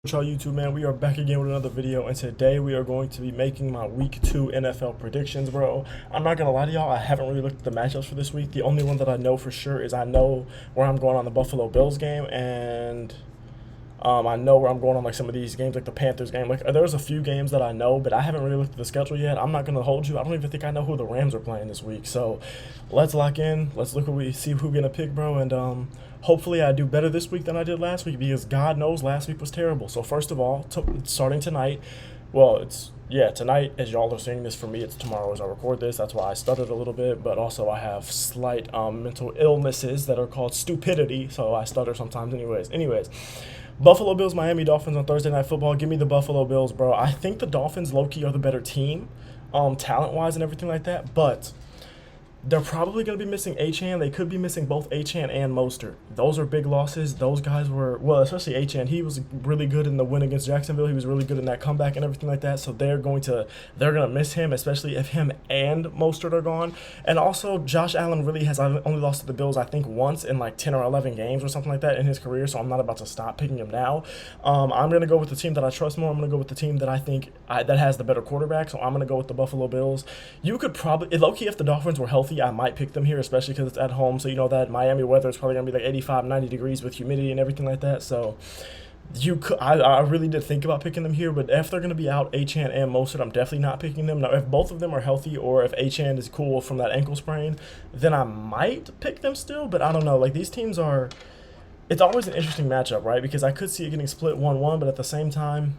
What's up, YouTube, man? We are back again with another video, and today we are going to be making my week 2 NFL predictions, bro. I'm not gonna lie to y'all, I haven't really looked at the matchups for this week. The only one that I know for sure is I know where I'm going on the Buffalo Bills game, and I know where I'm going on like some of these games, like the Panthers game. Like there's a few games that I know, but I haven't really looked at the schedule yet. I'm not gonna hold you. I don't even think I know who the Rams are playing this week. So let's lock in. Let's look see who we're gonna pick, bro, and hopefully I do better this week than I did last week because God knows last week was terrible. So first of all, starting tonight, well, tonight as y'all are seeing this. For me, it's tomorrow as I record this. That's why I stuttered a little bit, but also I have slight mental illnesses that are called stupidity, so I stutter sometimes. Anyways, Buffalo Bills, Miami Dolphins on Thursday Night Football. Give me the Buffalo Bills, bro. I think the Dolphins low-key are the better team, talent-wise and everything like that, but they're probably going to be missing Achane. They could be missing both Achane and Mostert. Those are big losses. Those guys were, well, especially Achane. He was really good in the win against Jacksonville. He was really good in that comeback and everything like that. So they're going to miss him, especially if him and Mostert are gone. And also, Josh Allen really has only lost to the Bills, I think, once in like 10 or 11 games or something like that in his career. So I'm not about to stop picking him now. I'm going to go with the team that I trust more. I'm going to go with the team that I think that has the better quarterback. So I'm going to go with the Buffalo Bills. You could probably, low-key, if the Dolphins were healthy, I might pick them here, especially because it's at home. So you know that Miami weather is probably going to be like 85, 90 degrees with humidity and everything like that. So I really did think about picking them here, but if they're going to be out Achane and Mostert, I'm definitely not picking them. Now, if both of them are healthy or if Achane is cool from that ankle sprain, then I might pick them still, but I don't know. Like, these teams are, it's always an interesting matchup, right? Because I could see it getting split 1-1, but at the same time,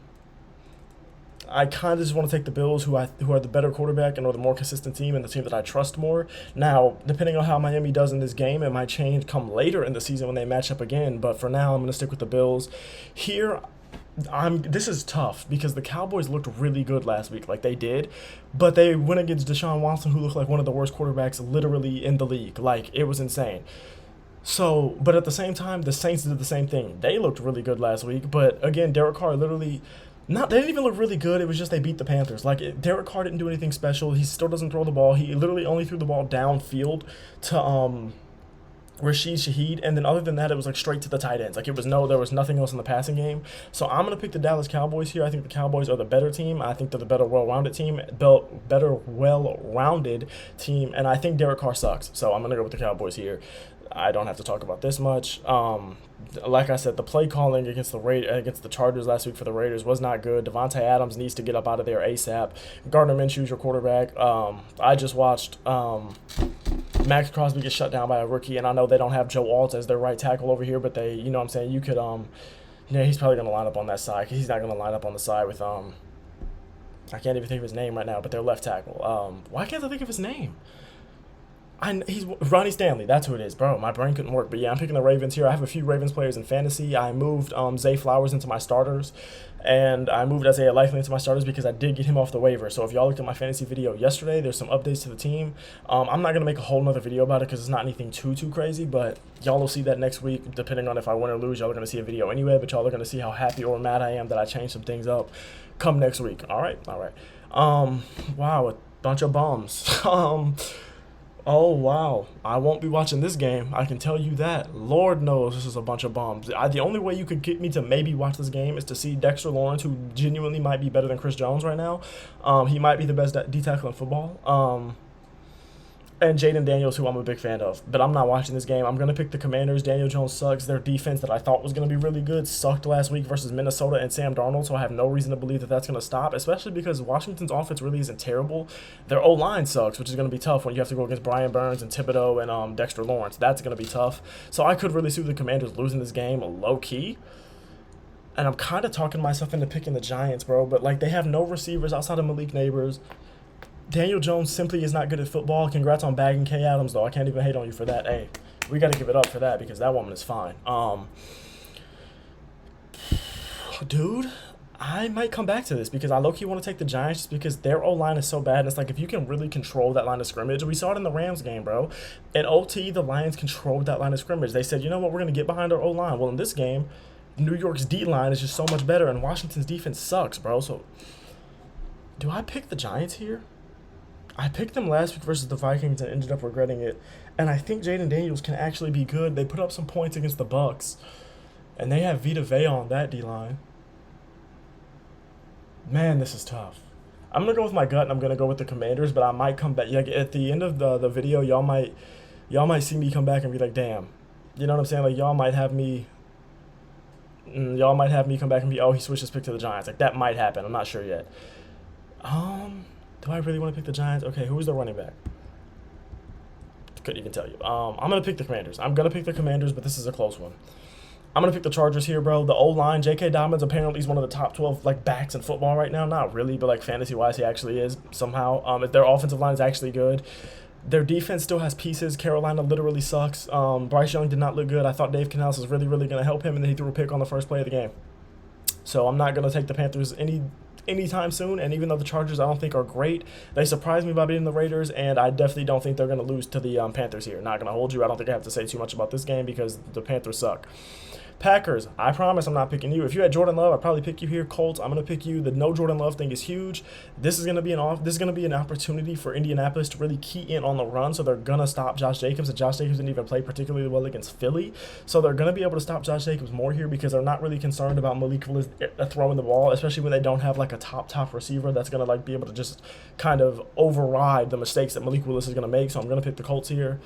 I kind of just want to take the Bills, who are the better quarterback and are the more consistent team and the team that I trust more. Now, depending on how Miami does in this game, it might change come later in the season when they match up again. But for now, I'm going to stick with the Bills. Here, this is tough because the Cowboys looked really good last week, like they did, but they went against Deshaun Watson, who looked like one of the worst quarterbacks literally in the league. Like, it was insane. So, but at the same time, the Saints did the same thing. They looked really good last week, but again, Derek Carr literally. They didn't even look really good. It was just they beat the Panthers. Like, Derek Carr didn't do anything special. He still doesn't throw the ball. He literally only threw the ball downfield to Rashid Shaheed, and then other than that, it was like straight to the tight ends. Like, there was nothing else in the passing game. So I'm gonna pick the Dallas Cowboys here. I think the Cowboys are the better team. I think they're the better well-rounded team, and I think Derek Carr sucks. So I'm gonna go with the Cowboys here. I don't have to talk about this much. Like I said, the play calling against the Chargers last week for the Raiders was not good. Devontae Adams needs to get up out of there ASAP. Gardner Minshew's your quarterback. I just watched Max Crosby get shut down by a rookie, and I know they don't have Joe Alt as their right tackle over here, but they, you know what I'm saying, you could, yeah, he's probably going to line up on that side. He's not going to line up on the side with, I can't even think of his name right now, but their left tackle. Why can't I think of his name? He's Ronnie Stanley. That's who it is, bro. My brain couldn't work, but yeah, I'm picking the Ravens here. I have a few Ravens players in fantasy. I moved Zay Flowers into my starters, and I moved Isaiah Likely into my starters because I did get him off the waiver. So if y'all looked at my fantasy video yesterday, there's some updates to the team. I'm not gonna make a whole nother video about it because it's not anything too crazy, but y'all will see that next week. Depending on if I win or lose, y'all are gonna see a video anyway. But y'all are gonna see how happy or mad I am that I changed some things up. Come next week. All right. Wow, a bunch of bums. Oh, wow. I won't be watching this game. I can tell you that. Lord knows this is a bunch of bums. The only way you could get me to maybe watch this game is to see Dexter Lawrence, who genuinely might be better than Chris Jones right now. He might be the best D-tackle in football. And Jaden Daniels, who I'm a big fan of. But I'm not watching this game. I'm going to pick the Commanders. Daniel Jones sucks. Their defense that I thought was going to be really good sucked last week versus Minnesota and Sam Darnold, so I have no reason to believe that that's going to stop, especially because Washington's offense really isn't terrible. Their O-line sucks, which is going to be tough when you have to go against Brian Burns and Thibodeau and Dexter Lawrence. That's going to be tough. So I could really see the Commanders losing this game low-key. And I'm kind of talking myself into picking the Giants, bro. But, like, they have no receivers outside of Malik Neighbors. Daniel Jones simply is not good at football. Congrats on bagging Kay Adams, though. I can't even hate on you for that. Hey, we got to give it up for that because that woman is fine. Dude, I might come back to this because I low-key want to take the Giants just because their O-line is so bad. And it's like if you can really control that line of scrimmage. We saw it in the Rams game, bro. In OT, the Lions controlled that line of scrimmage. They said, you know what, we're going to get behind our O-line. Well, in this game, New York's D-line is just so much better, and Washington's defense sucks, bro. So do I pick the Giants here? I picked them last week versus the Vikings and ended up regretting it. And I think Jaden Daniels can actually be good. They put up some points against the Bucks, and they have Vita Vea on that D-line. Man, this is tough. I'm gonna go with my gut, and I'm gonna go with the Commanders, but I might come back. Like at the end of the video, y'all might see me come back and be like, damn, you know what I'm saying? Like y'all might have me come back and be, oh, he switched his pick to the Giants. Like that might happen. I'm not sure yet. Do I really want to pick the Giants? Okay, who's the running back? Couldn't even tell you. I'm gonna pick the Commanders. I'm gonna pick the Commanders, but this is a close one. I'm gonna pick the Chargers here, bro. The O-line, J.K. Dobbins apparently is one of the top 12 like backs in football right now. Not really, but like fantasy wise, he actually is somehow. If their offensive line is actually good, their defense still has pieces. Carolina literally sucks. Bryce Young did not look good. I thought Dave Canales was really, really gonna help him, and then he threw a pick on the first play of the game. So I'm not gonna take the Panthers anytime soon. And even though the Chargers I don't think are great, they surprised me by beating the Raiders, and I definitely don't think they're gonna lose to the Panthers here. Not gonna hold you. I don't think I have to say too much about this game because the Panthers suck. Packers, I promise I'm not picking you. If you had Jordan Love, I'd probably pick you here. Colts, I'm gonna pick you. The no Jordan Love thing is huge. This is gonna be an opportunity for Indianapolis to really key in on the run. So they're gonna stop Josh Jacobs, and Josh Jacobs didn't even play particularly well against Philly. So they're gonna be able to stop Josh Jacobs more here because they're not really concerned about Malik Willis throwing the ball, especially when they don't have like a top receiver that's gonna like be able to just kind of override the mistakes that Malik Willis is gonna make. So I'm gonna pick the Colts here.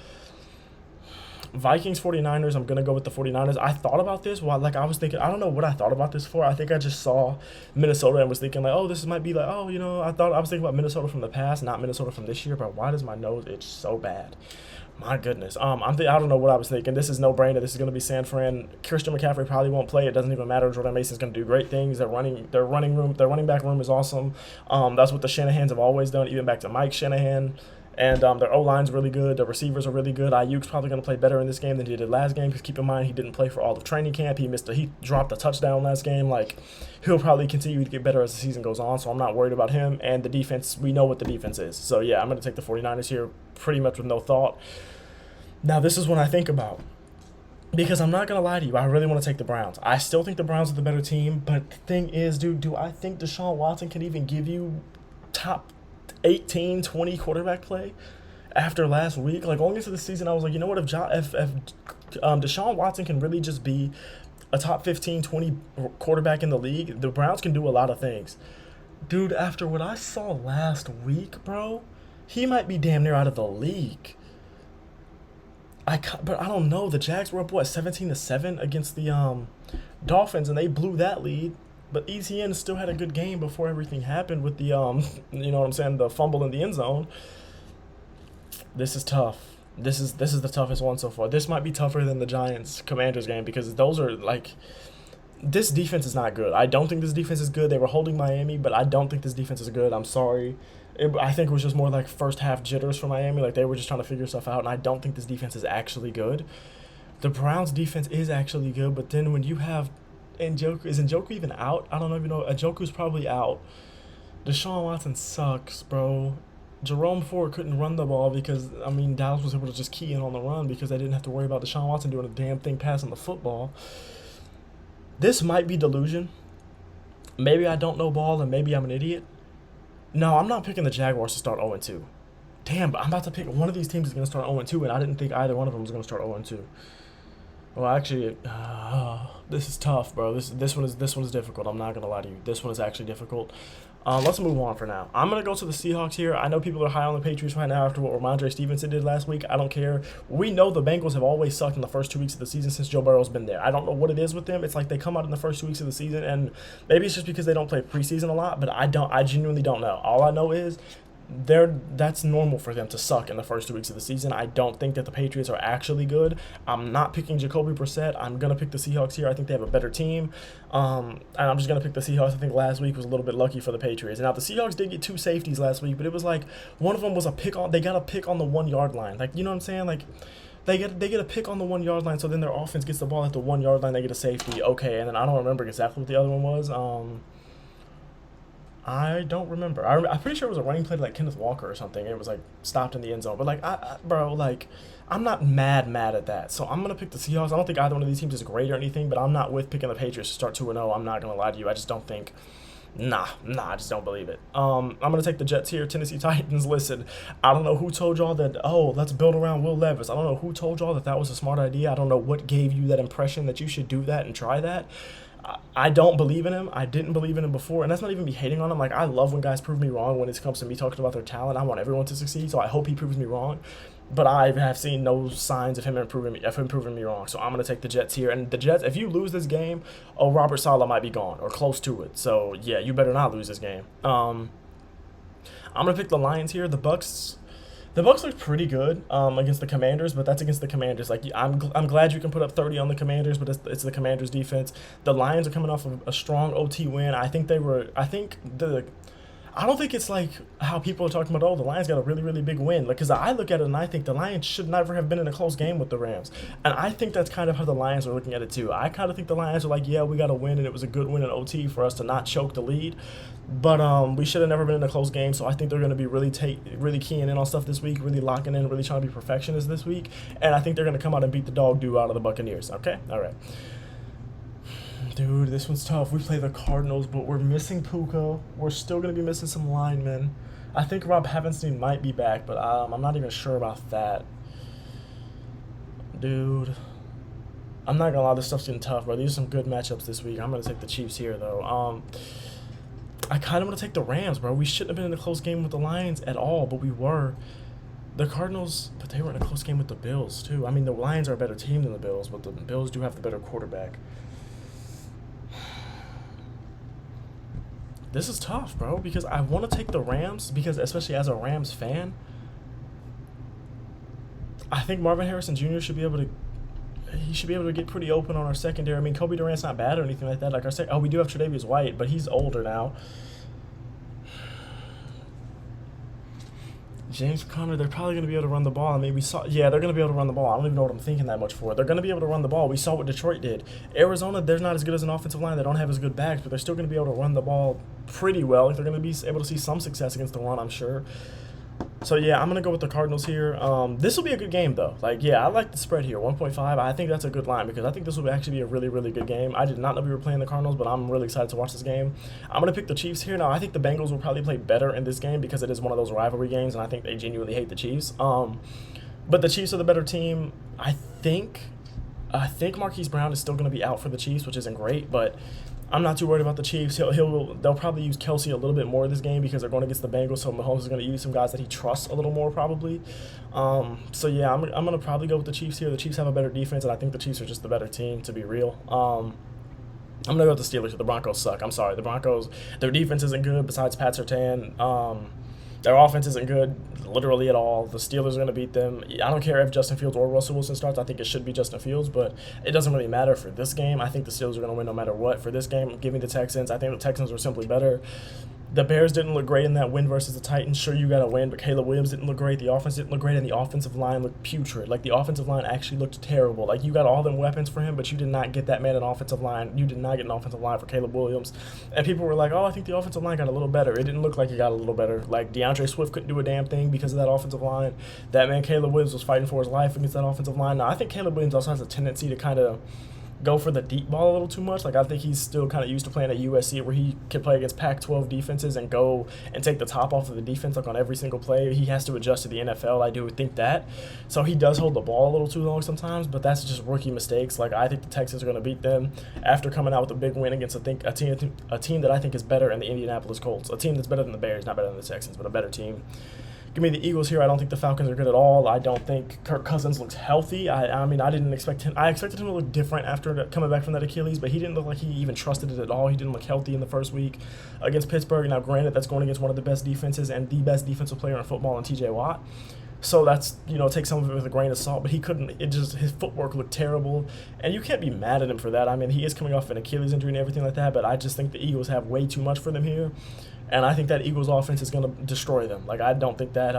Vikings 49ers, I'm going to go with the 49ers. I thought about this while, like, I was thinking, I don't know what I thought about this for. I think I just saw Minnesota and was thinking, like, oh, this might be like, oh, you know, I was thinking about Minnesota from the past, not Minnesota from this year, but why does my nose itch so bad? My goodness. I don't know what I was thinking. This is no brainer. This is going to be San Fran. Christian McCaffrey probably won't play. It doesn't even matter. Jordan Mason's going to do great things. Their running back room is awesome. That's what the Shanahans have always done, even back to Mike Shanahan. And their O-line's really good. Their receivers are really good. Ayuk's probably going to play better in this game than he did last game because keep in mind he didn't play for all of training camp. He dropped a touchdown last game. Like, he'll probably continue to get better as the season goes on, so I'm not worried about him. And the defense, we know what the defense is. So, yeah, I'm going to take the 49ers here pretty much with no thought. Now, this is what I think about. Because I'm not going to lie to you, I really want to take the Browns. I still think the Browns are the better team, but the thing is, dude, do I think Deshaun Watson can even give you top 18, 20 quarterback play after last week? Like, going into the season, I was like, you know what, if Deshaun Watson can really just be a top 15, 20 quarterback in the league, the Browns can do a lot of things. Dude, after what I saw last week, bro, he might be damn near out of the league. But I don't know. The Jags were up, 17-7 against the Dolphins, and they blew that lead. But ETN still had a good game before everything happened with the, you know what I'm saying, the fumble in the end zone. This is tough. This is the toughest one so far. This might be tougher than the Giants-Commanders game because those are, like, this defense is not good. I don't think this defense is good. They were holding Miami, but I don't think this defense is good. I'm sorry. I think it was just more like first half jitters for Miami. Like, they were just trying to figure stuff out, and I don't think this defense is actually good. The Browns' defense is actually good, but then when you have Njoku, is Njoku even out? I don't even know. Njoku's probably out. Deshaun Watson sucks, bro. Jerome Ford couldn't run the ball because, I mean, Dallas was able to just key in on the run because they didn't have to worry about Deshaun Watson doing a damn thing passing the football. This might be delusion. Maybe I don't know ball and maybe I'm an idiot. No, I'm not picking the Jaguars to start 0-2. Damn, but I'm about to pick one of these teams is going to start 0-2, and I didn't think either one of them was going to start 0-2. Well, actually, this is tough, bro. This one is difficult. I'm not gonna lie to you. This one is actually difficult. Let's move on for now. I'm gonna go to the Seahawks here. I know people are high on the Patriots right now after what Ramondre Stevenson did last week. I don't care. We know the Bengals have always sucked in the first 2 weeks of the season since Joe Burrow's been there. I don't know what it is with them. It's like they come out in the first 2 weeks of the season, and maybe it's just because they don't play preseason a lot. But I genuinely don't know. All I know is that's normal for them to suck in the first 2 weeks of the season. I don't think that the Patriots are actually good. I'm not picking Jacoby Brissett. I'm going to pick the Seahawks here. I think they have a better team. And I'm just going to pick the Seahawks. I think last week was a little bit lucky for the Patriots. Now, the Seahawks did get 2 safeties last week, but it was like one of them was they got a pick on the 1 yard line. Like, you know what I'm saying? Like, they get a pick on the 1 yard line, so then their offense gets the ball at the 1 yard line. They get a safety. Okay, and then I don't remember exactly what the other one was. I don't remember. I'm pretty sure it was a running play to like Kenneth Walker or something. It was like stopped in the end zone. But like, bro, like, I'm not mad at that. So I'm gonna pick the Seahawks. I don't think either one of these teams is great or anything, but I'm not with picking the Patriots to start 2-0. I'm not gonna lie to you. I just don't think. Nah, I just don't believe it. I'm gonna take the Jets here. Tennessee Titans. Listen, I don't know who told y'all that. Oh, let's build around Will Levis. I don't know who told y'all that was a smart idea. I don't know what gave you that impression that you should do that and try that. I don't believe in him. I didn't believe in him before, and that's not even me hating on him. Like, I love when guys prove me wrong when it comes to me talking about their talent. I want everyone to succeed, so I hope he proves me wrong. But I have seen no signs of him proving me wrong. So I'm gonna take the Jets here. And the Jets, if you lose this game, oh, Robert Saleh might be gone or close to it. So yeah, you better not lose this game. I'm gonna pick the Lions here. The Bucks look pretty good against the Commanders, but that's against the Commanders. Like, I'm glad you can put up 30 on the Commanders, but it's the Commanders defense. The Lions are coming off of a strong OT win. I don't think it's like how people are talking about, oh, the Lions got a really, really big win. Like, because I look at it and I think the Lions should never have been in a close game with the Rams. And I think that's kind of how the Lions are looking at it too. I kind of think the Lions are like, yeah, we got a win and it was a good win in OT for us to not choke the lead. But we should have never been in a close game. So I think they're going to be really keying in on stuff this week, really locking in, really trying to be perfectionists this week. And I think they're going to come out and beat the dog doo out of the Buccaneers. Okay? All right. Dude, this one's tough. We play the Cardinals, but we're missing Puka. We're still going to be missing some linemen. I think Rob Havenstein might be back, but I'm not even sure about that. Dude. I'm not going to lie, this stuff's getting tough, bro. These are some good matchups this week. I'm going to take the Chiefs here, though. I kind of want to take the Rams, bro. We shouldn't have been in a close game with the Lions at all, but we were. The Cardinals, but they were in a close game with the Bills, too. I mean, the Lions are a better team than the Bills, but the Bills do have the better quarterback. This is tough, bro, because I want to take the Rams, because especially as a Rams fan, I think Marvin Harrison Jr. should be able to get pretty open on our secondary. I mean, Kobe Durant's not bad or anything like that. Like I said, we do have Tre'Davious White, but he's older now. James Conner, they're probably going to be able to run the ball. I mean, they're going to be able to run the ball. I don't even know what I'm thinking that much for. They're going to be able to run the ball. We saw what Detroit did. Arizona, they're not as good as an offensive line. They don't have as good backs, but they're still going to be able to run the ball pretty well. They're going to be able to see some success against the run, I'm sure. So, yeah, I'm going to go with the Cardinals here. This will be a good game, though. Like, yeah, I like the spread here, 1.5. I think that's a good line because I think this will actually be a really, really good game. I did not know we were playing the Cardinals, but I'm really excited to watch this game. I'm going to pick the Chiefs here. Now, I think the Bengals will probably play better in this game because it is one of those rivalry games, and I think they genuinely hate the Chiefs. But the Chiefs are the better team. I think Marquise Brown is still going to be out for the Chiefs, which isn't great, but I'm not too worried about the Chiefs. They'll probably use Kelsey a little bit more this game because they're going against the Bengals, so Mahomes is going to use some guys that he trusts a little more probably. So, yeah, I'm going to probably go with the Chiefs here. The Chiefs have a better defense, and I think the Chiefs are just the better team, to be real. I'm going to go with the Steelers. The Broncos suck. I'm sorry. The Broncos, their defense isn't good besides Pat Surtain. Their offense isn't good literally at all. The Steelers are going to beat them. I don't care if Justin Fields or Russell Wilson starts. I think it should be Justin Fields, but it doesn't really matter for this game. I think the Steelers are going to win no matter what. For this game, give me the Texans. I think the Texans are simply better. The Bears didn't look great in that win versus the Titans. Sure, you got to win, but Caleb Williams didn't look great. The offense didn't look great, and the offensive line looked putrid. Like, the offensive line actually looked terrible. Like, you got all them weapons for him, but you did not get that man an offensive line. You did not get an offensive line for Caleb Williams. And people were like, oh, I think the offensive line got a little better. It didn't look like it got a little better. Like, DeAndre Swift couldn't do a damn thing because of that offensive line. That man, Caleb Williams, was fighting for his life against that offensive line. Now, I think Caleb Williams also has a tendency to kind of go for the deep ball a little too much. Like, I think he's still kind of used to playing at USC where he can play against Pac-12 defenses and go and take the top off of the defense like on every single play. He has to adjust to the NFL. I do think that. So he does hold the ball a little too long sometimes, but that's just rookie mistakes. Like, I think the Texans are going to beat them after coming out with a big win against a team that I think is better in the Indianapolis Colts. A team that's better than the Bears, not better than the Texans, but a better team. Give me the Eagles here. I don't think the Falcons are good at all. I don't think Kirk Cousins looks healthy. I mean, I didn't expect him. I expected him to look different after coming back from that Achilles, but he didn't look like he even trusted it at all. He didn't look healthy in the first week against Pittsburgh. Now, granted, that's going against one of the best defenses and the best defensive player in football in TJ Watt. So that's, take some of it with a grain of salt, but his footwork looked terrible, and you can't be mad at him for that. I mean, he is coming off an Achilles injury and everything like that, but I just think the Eagles have way too much for them here, and I think that Eagles offense is going to destroy them. Like, I don't think that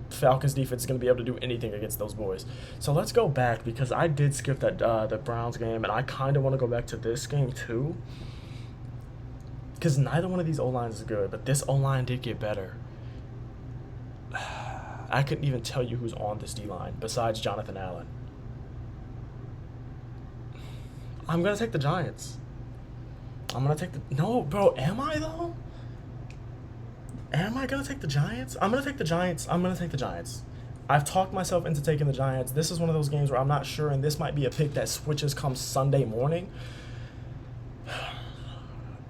Falcons defense is going to be able to do anything against those boys. So let's go back, because I did skip that the Browns game, and I kind of want to go back to this game too, because neither one of these O-lines is good, but this O-line did get better. I couldn't even tell you who's on this D-line besides Jonathan Allen. I'm going to take the Giants. No, bro, am I, though? Am I going to take the Giants? I'm going to take the Giants. I've talked myself into taking the Giants. This is one of those games where I'm not sure, and this might be a pick that switches come Sunday morning.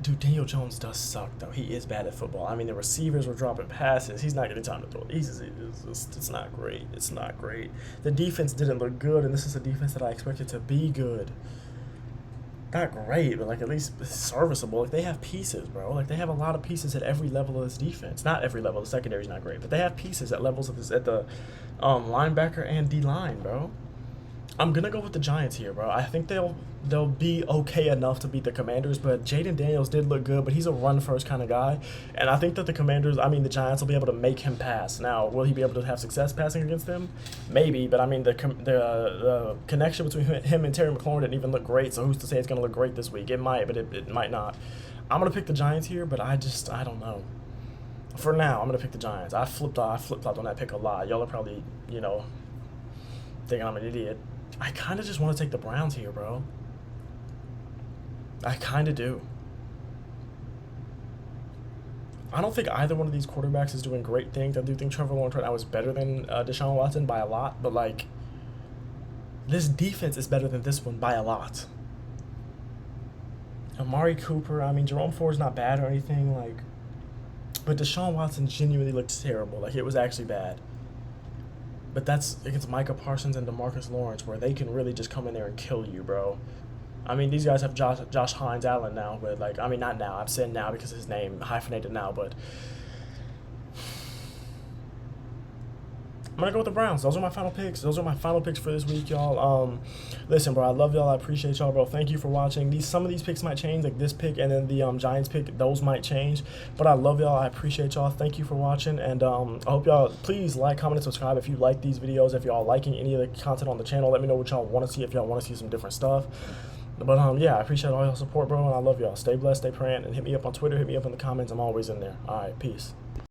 Dude, Daniel Jones does suck, though. He is bad at football. I mean, the receivers were dropping passes. He's not getting time to throw. It's not great. It's not great. The defense didn't look good, and this is a defense that I expected to be good. Not great, but, like, at least serviceable. Like, they have pieces, bro. Like, they have a lot of pieces at every level of this defense. Not every level. The secondary's not great, but they have pieces at levels of this, at the linebacker and D-line, bro. I'm gonna go with the Giants here, bro. I think they'll be okay enough to beat the Commanders, but Jaden Daniels did look good, but he's a run-first kind of guy, and I think that the Giants will be able to make him pass. Now, will he be able to have success passing against them? Maybe, but I mean, the connection between him and Terry McLaurin didn't even look great, so who's to say it's gonna look great this week? It might, but it might not. I'm gonna pick the Giants here, but I don't know. For now, I'm gonna pick the Giants. I flip-flopped on that pick a lot. Y'all are probably, thinking I'm an idiot. I kind of just want to take the Browns here, bro. I kind of do. I don't think either one of these quarterbacks is doing great things. I do think Trevor Lawrence right now is better than Deshaun Watson by a lot, but, like, this defense is better than this one by a lot. Amari Cooper, I mean, Jerome Ford's not bad or anything, like, but Deshaun Watson genuinely looked terrible. Like, it was actually bad. But that's against Micah Parsons and DeMarcus Lawrence, where they can really just come in there and kill you, bro. I mean, these guys have Josh Hines Allen now, but, like, I mean, not now. I'm saying now because his name hyphenated now, but I'm going to go with the Browns. Those are my final picks. Those are my final picks for this week, y'all. Listen, bro, I love y'all. I appreciate y'all, bro. Thank you for watching. Some of these picks might change, like this pick and then the Giants pick. Those might change. But I love y'all. I appreciate y'all. Thank you for watching. And I hope y'all, please like, comment, and subscribe if you like these videos. If y'all liking any of the content on the channel, let me know what y'all want to see, if y'all want to see some different stuff. But, yeah, I appreciate all y'all support, bro, and I love y'all. Stay blessed, stay praying, and hit me up on Twitter. Hit me up in the comments. I'm always in there. All right, peace.